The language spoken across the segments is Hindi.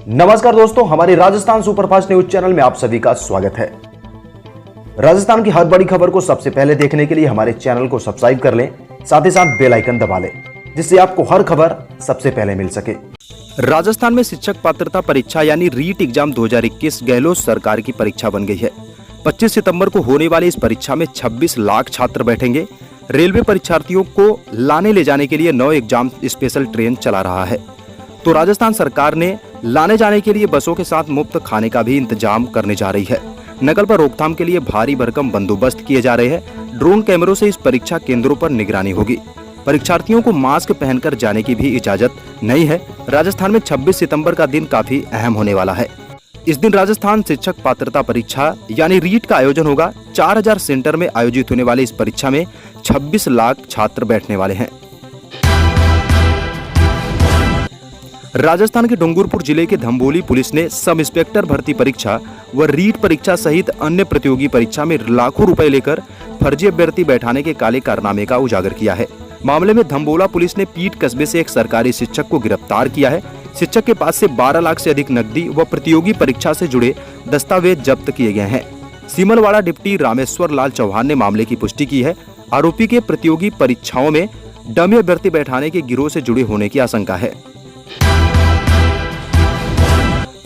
नमस्कार दोस्तों, हमारे राजस्थान सुपरफास्ट न्यूज चैनल में आप सभी का स्वागत है। राजस्थान की हर बड़ी खबर को सबसे पहले देखने के लिए हमारे चैनल को सब्सक्राइब कर लें, साथ ही साथ बेल आइकन दबा लें, जिससे आपको हर खबर सबसे पहले मिल सके। राजस्थान में शिक्षक पात्रता परीक्षा यानी रीट एग्जाम 2021 गहलोत सरकार की परीक्षा बन गई है। 25 सितंबर को होने वाली इस परीक्षा में 26 लाख छात्र बैठेंगे। रेलवे परीक्षार्थियों को लाने ले जाने के लिए 9 एग्जाम स्पेशल ट्रेन चला रहा है। तो राजस्थान सरकार ने लाने जाने के लिए बसों के साथ मुफ्त खाने का भी इंतजाम करने जा रही है। नकल पर रोकथाम के लिए भारी भरकम बंदोबस्त किए जा रहे हैं। ड्रोन कैमरों से इस परीक्षा केंद्रों पर निगरानी होगी। परीक्षार्थियों को मास्क पहनकर जाने की भी इजाजत नहीं है। राजस्थान में 26 सितंबर का दिन काफी अहम होने वाला है। इस दिन राजस्थान शिक्षक पात्रता परीक्षा यानी रीट का आयोजन होगा। 4000 सेंटर में आयोजित होने वाली इस परीक्षा में 26 लाख छात्र बैठने वाले हैं। राजस्थान के डूंगरपुर जिले के धम्बोली पुलिस ने सब इंस्पेक्टर भर्ती परीक्षा व रीट परीक्षा सहित अन्य प्रतियोगी परीक्षा में लाखों रुपए लेकर फर्जी अभ्यर्थी बैठाने के काले कारनामे का उजागर किया है। मामले में धम्बोला पुलिस ने पीट कस्बे से एक सरकारी शिक्षक को गिरफ्तार किया है। शिक्षक के पास से 12 लाख से अधिक नकदी व प्रतियोगी परीक्षा से जुड़े दस्तावेज जब्त किए गए हैं। सीमलवाड़ा डिप्टी रामेश्वर लाल चौहान ने मामले की पुष्टि की है। आरोपी के प्रतियोगी परीक्षाओं में डमी अभ्यर्थी बैठाने के गिरोह से जुड़े होने की आशंका है।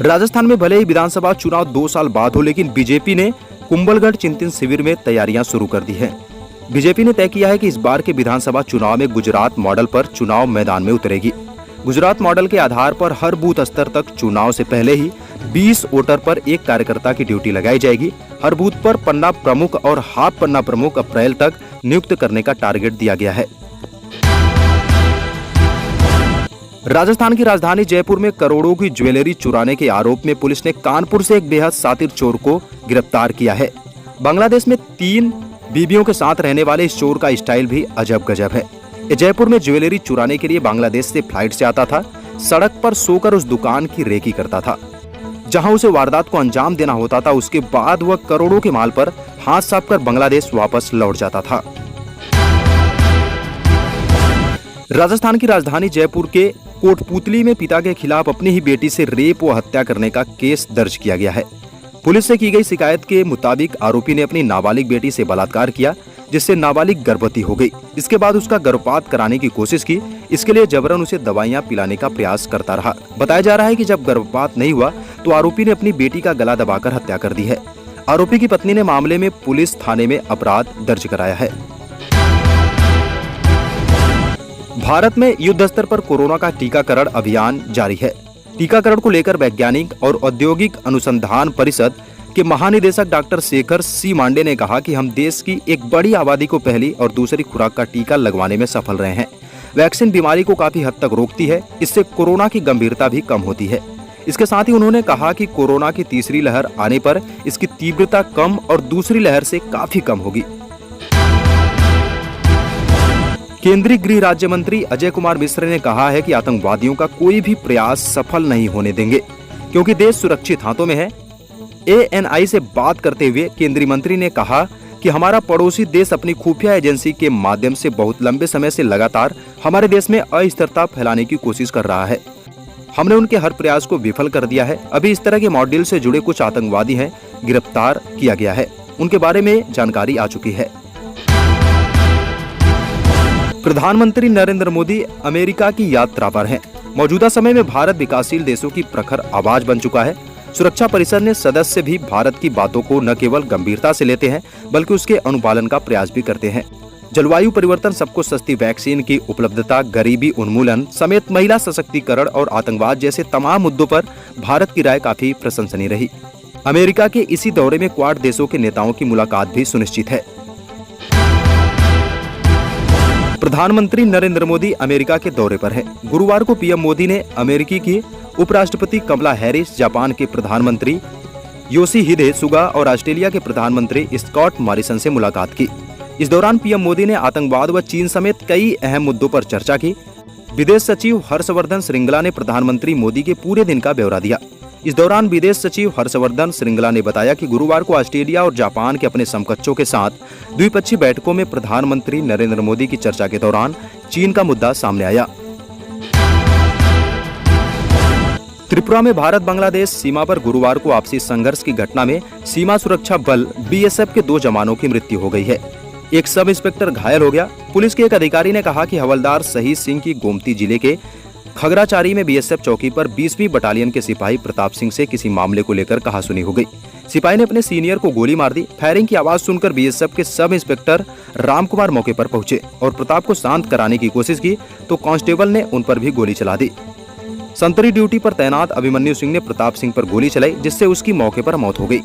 राजस्थान में भले ही विधानसभा चुनाव 2 साल बाद हो, लेकिन बीजेपी ने कुंभलगढ़ चिंतन शिविर में तैयारियां शुरू कर दी हैं। बीजेपी ने तय किया है कि इस बार के विधानसभा चुनाव में गुजरात मॉडल पर चुनाव मैदान में उतरेगी। गुजरात मॉडल के आधार पर हर बूथ स्तर तक चुनाव से पहले ही 20 वोटर पर एक कार्यकर्ता की ड्यूटी लगाई जाएगी। हर बूथ पर पन्ना प्रमुख और हाफ पन्ना प्रमुख अप्रैल तक नियुक्त करने का टारगेट दिया गया है। राजस्थान की राजधानी जयपुर में करोड़ों की ज्वेलरी चुराने के आरोप में पुलिस ने कानपुर से एक बेहद शातिर चोर को गिरफ्तार किया है। बांग्लादेश में 3 बीवियों के साथ रहने वाले इस चोर का स्टाइल भी अजब गजब है। ये जयपुर में ज्वेलरी चुराने के लिए बांग्लादेश से फ्लाइट से आता था। सड़क पर सोकर उस दुकान की रेकी करता था जहां उसे वारदात को अंजाम देना होता था। उसके बाद वह करोड़ों के माल पर हाथ साफ कर बांग्लादेश वापस लौट जाता था। राजस्थान की राजधानी जयपुर के कोटपुतली में पिता के खिलाफ अपनी ही बेटी से रेप व हत्या करने का केस दर्ज किया गया है। पुलिस से की गई शिकायत के मुताबिक आरोपी ने अपनी नाबालिग बेटी से बलात्कार किया, जिससे नाबालिग गर्भवती हो गई। इसके बाद उसका गर्भपात कराने की कोशिश की। इसके लिए जबरन उसे दवाइयां पिलाने का प्रयास करता रहा। बताया जा रहा है कि जब गर्भपात नहीं हुआ तो आरोपी ने अपनी बेटी का गला दबाकर हत्या कर दी है। आरोपी की पत्नी ने मामले में पुलिस थाने में अपराध दर्ज कराया है। भारत में युद्ध स्तर पर कोरोना का टीकाकरण अभियान जारी है। टीकाकरण को लेकर वैज्ञानिक और औद्योगिक अनुसंधान परिषद के महानिदेशक डॉक्टर शेखर सी मांडे ने कहा कि हम देश की एक बड़ी आबादी को पहली और दूसरी खुराक का टीका लगवाने में सफल रहे हैं। वैक्सीन बीमारी को काफी हद तक रोकती है। इससे कोरोना की गंभीरता भी कम होती है। इसके साथ ही उन्होंने कहा कि कोरोना की तीसरी लहर आने पर इसकी तीव्रता कम और दूसरी लहर से काफी कम होगी। केंद्रीय गृह राज्य मंत्री अजय कुमार मिश्र ने कहा है कि आतंकवादियों का कोई भी प्रयास सफल नहीं होने देंगे, क्योंकि देश सुरक्षित हाथों में है। ANI से बात करते हुए केंद्रीय मंत्री ने कहा कि हमारा पड़ोसी देश अपनी खुफिया एजेंसी के माध्यम से बहुत लंबे समय से लगातार हमारे देश में अस्थिरता फैलाने की कोशिश कर रहा है। हमने उनके हर प्रयास को विफल कर दिया है। अभी इस तरह के मॉड्यूल से जुड़े कुछ आतंकवादी हैं, गिरफ्तार किया गया है। उनके बारे में जानकारी आ चुकी है। प्रधानमंत्री नरेंद्र मोदी अमेरिका की यात्रा पर हैं। मौजूदा समय में भारत विकासशील देशों की प्रखर आवाज बन चुका है। सुरक्षा परिषद ने सदस्य भी भारत की बातों को न केवल गंभीरता से लेते हैं, बल्कि उसके अनुपालन का प्रयास भी करते हैं। जलवायु परिवर्तन, सबको सस्ती वैक्सीन की उपलब्धता, गरीबी उन्मूलन समेत महिला सशक्तिकरण और आतंकवाद जैसे तमाम मुद्दों पर भारत की राय काफी प्रशंसनीय रही। अमेरिका के इसी दौरे में क्वाड देशों के नेताओं की मुलाकात भी सुनिश्चित है। प्रधानमंत्री नरेंद्र मोदी अमेरिका के दौरे पर हैं। गुरुवार को पीएम मोदी ने अमेरिकी की उपराष्ट्रपति कमला हैरिस, जापान के प्रधानमंत्री योशिहिदे सुगा और ऑस्ट्रेलिया के प्रधानमंत्री स्कॉट मॉरिसन से मुलाकात की। इस दौरान पीएम मोदी ने आतंकवाद व चीन समेत कई अहम मुद्दों पर चर्चा की। विदेश सचिव हर्षवर्धन श्रृंगला ने प्रधानमंत्री मोदी के पूरे दिन का ब्यौरा दिया। इस दौरान विदेश सचिव हर्षवर्धन श्रृंगला ने बताया कि गुरुवार को ऑस्ट्रेलिया और जापान के अपने समकक्षों के साथ द्विपक्षीय बैठकों में प्रधानमंत्री नरेंद्र मोदी की चर्चा के दौरान चीन का मुद्दा सामने आया। त्रिपुरा में भारत बांग्लादेश सीमा पर गुरुवार को आपसी संघर्ष की घटना में सीमा सुरक्षा बल बीएसएफ के 2 जवानों की मृत्यु हो गई है। एक सब इंस्पेक्टर घायल हो गया। पुलिस के एक अधिकारी ने कहा कि हवलदार शहीद सिंह की गोमती जिले के खगराचारी में बीएसएफ चौकी पर 20वीं बटालियन के सिपाही प्रताप सिंह से किसी मामले को लेकर कहासुनी हो गई। सिपाही ने अपने सीनियर को गोली मार दी। फायरिंग की आवाज सुनकर बीएसएफ के सब इंस्पेक्टर राम कुमार मौके पर पहुंचे और प्रताप को शांत कराने की कोशिश की तो कांस्टेबल ने उन पर भी गोली चला दी। संतरी ड्यूटी पर तैनात अभिमन्यु सिंह ने प्रताप सिंह पर गोली चलाई, जिससे उसकी मौके पर मौत हो गई।